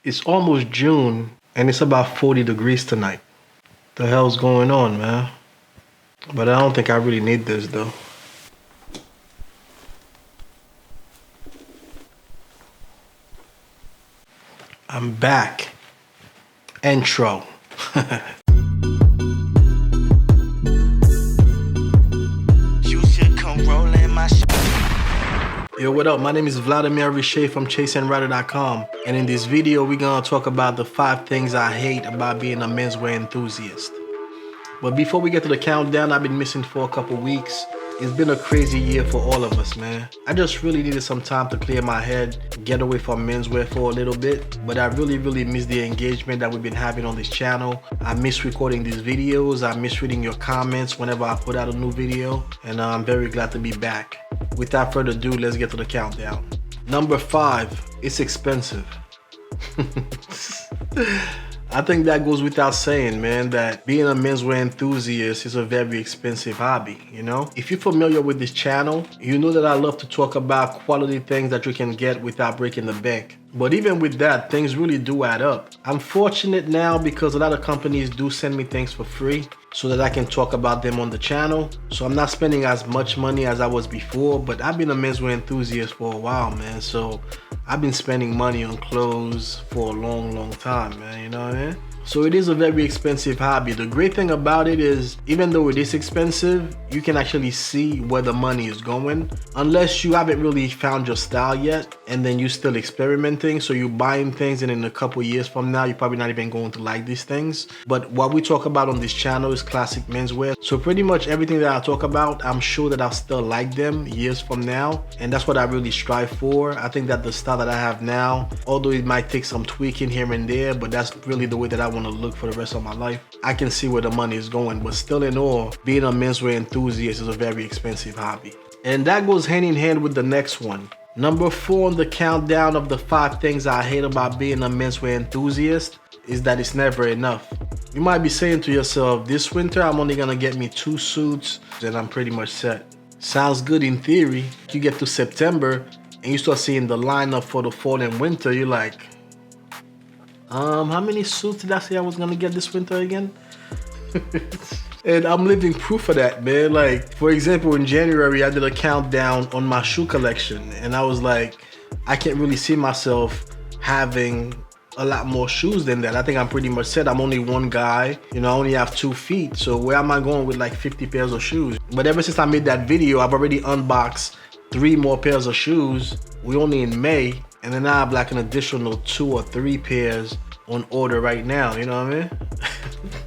It's almost June and it's about 40 degrees tonight. The hell's going on, man? But I don't think I really need this though. I'm back. Intro. You should come rolling my Yo, what up? My name is Vladimir Riché from ChaseandRider.com, and in this video we're gonna talk about the 5 things I hate about being a menswear enthusiast. But before we get to the countdown, I've been missing for a couple weeks. It's been a crazy year for all of us, man. I just really needed some time to clear my head, get away from menswear for a little bit, but I really miss the engagement that we've been having on this channel. I miss recording these videos, I miss reading your comments whenever I put out a new video, and I'm very glad to be back. Without further ado, let's get to the countdown. Number 5, it's expensive. I think that goes without saying, man, that being a menswear enthusiast is a very expensive hobby, you know? If you're familiar with this channel, you know that I love to talk about quality things that you can get without breaking the bank. But even with that, things really do add up. I'm fortunate now because a lot of companies do send me things for free so that I can talk about them on the channel. So I'm not spending as much money as I was before, but I've been a menswear enthusiast for a while, man. So I've been spending money on clothes for a long time, man, you know what I mean? So it is a very expensive hobby. The great thing about it is, even though it is expensive, you can actually see where the money is going. Unless you haven't really found your style yet, and then you're still experimenting, so you're buying things and in a couple years from now, you're probably not even going to like these things. But what we talk about on this channel is classic menswear. So pretty much everything that I talk about, I'm sure that I'll still like them years from now. And that's what I really strive for. I think that the style that I have now, although it might take some tweaking here and there, but that's really the way that I want to look for the rest of my life. I can see where the money is going, but still in all, being a menswear enthusiast is a very expensive hobby. And that goes hand in hand with the next one. Number 4 on the countdown of the 5 things I hate about being a menswear enthusiast is that it's never enough. You might be saying to yourself, this winter I'm only gonna get me 2 suits and I'm pretty much set. Sounds good in theory. You get to September and you start seeing the lineup for the fall and winter, you're like, how many suits did I say I was gonna get this winter again? And I'm living proof of that, man. Like, for example, in January, I did a countdown on my shoe collection, and I was like, I can't really see myself having a lot more shoes than that. I think I'm pretty much set. I'm only one guy, you know, I only have 2 feet, so where am I going with like 50 pairs of shoes? But ever since I made that video, I've already unboxed 3 more pairs of shoes. We're only in May, and then I have like an additional 2 or 3 pairs on order right now, you know what I mean?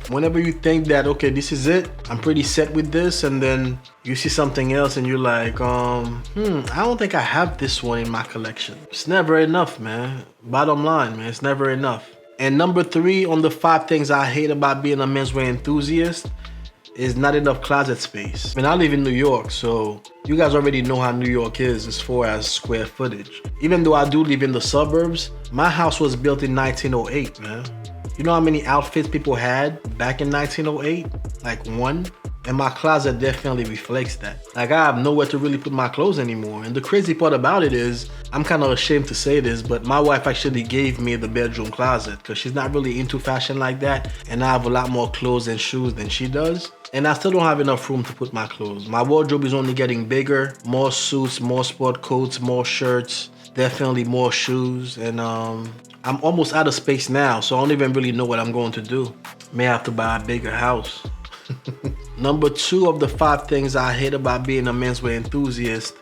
Whenever you think that, okay, this is it, I'm pretty set with this, and then you see something else and you're like, I don't think I have this one in my collection. It's never enough, man. Bottom line, man, it's never enough. And number 3 on the 5 things I hate about being a menswear enthusiast is not enough closet space. I mean, I live in New York, so you guys already know how New York is as far as square footage. Even though I do live in the suburbs, my house was built in 1908, man. You know how many outfits people had back in 1908? Like 1? And my closet definitely reflects that. Like, I have nowhere to really put my clothes anymore. And the crazy part about it is, I'm kind of ashamed to say this, but my wife actually gave me the bedroom closet because she's not really into fashion like that. And I have a lot more clothes and shoes than she does. And I still don't have enough room to put my clothes. My wardrobe is only getting bigger. More suits, more sport coats, more shirts, definitely more shoes. And I'm almost out of space now, so I don't even really know what I'm going to do. May have to buy a bigger house. Number 2 of the 5 things I hate about being a menswear enthusiast,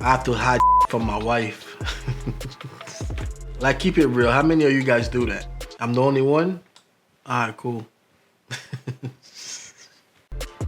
I have to hide from my wife. Like, keep it real. How many of you guys do that? I'm the only one? Alright, cool.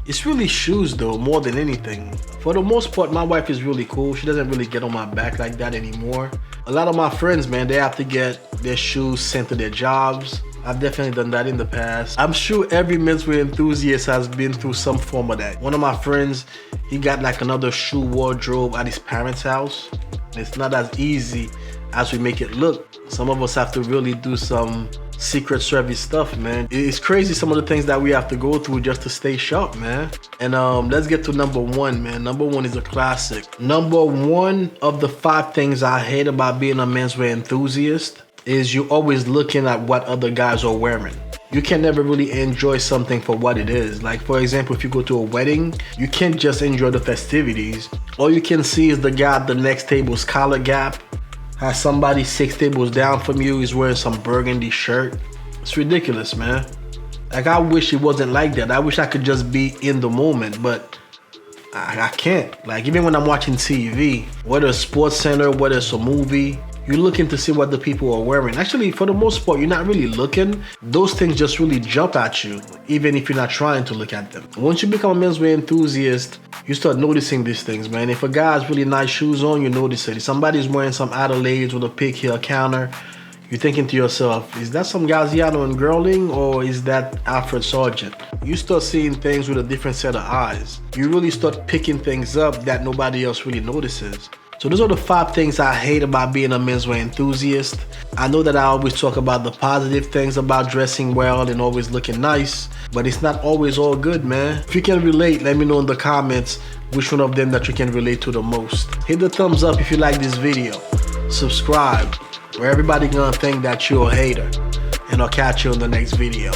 It's really shoes though, more than anything. For the most part, my wife is really cool. She doesn't really get on my back like that anymore. A lot of my friends, man, they have to get their shoes sent to their jobs. I've definitely done that in the past. I'm sure every menswear enthusiast has been through some form of that. One of my friends, he got like another shoe wardrobe at his parents' house. It's not as easy as we make it look. Some of us have to really do some Secret Service stuff, man. It's crazy some of the things that we have to go through just to stay sharp, man. And let's get to number 1, man. Number 1 is a classic. Number 1 of the 5 things I hate about being a menswear enthusiast is you're always looking at what other guys are wearing. You can never really enjoy something for what it is. Like, for example, if you go to a wedding, you can't just enjoy the festivities. All you can see is the guy at the next table's collar gap, has somebody 6 tables down from you, is wearing some burgundy shirt. It's ridiculous, man. Like, I wish it wasn't like that. I wish I could just be in the moment, but I can't. Like, even when I'm watching TV, whether it's Sports Center, whether it's a movie, you're looking to see what the people are wearing. Actually, for the most part, you're not really looking. Those things just really jump at you, even if you're not trying to look at them. Once you become a menswear enthusiast, you start noticing these things, man. If a guy has really nice shoes on, you notice it. If somebody's wearing some Adelaides with a pig heel counter, you're thinking to yourself, is that some Gaziano and Girling, or is that Alfred Sargent? You start seeing things with a different set of eyes. You really start picking things up that nobody else really notices. So those are the 5 things I hate about being a menswear enthusiast. I know that I always talk about the positive things about dressing well and always looking nice, but it's not always all good, man. If you can relate, let me know in the comments which one of them that you can relate to the most. Hit the thumbs up if you like this video. Subscribe, or everybody gonna think that you're a hater. And I'll catch you in the next video.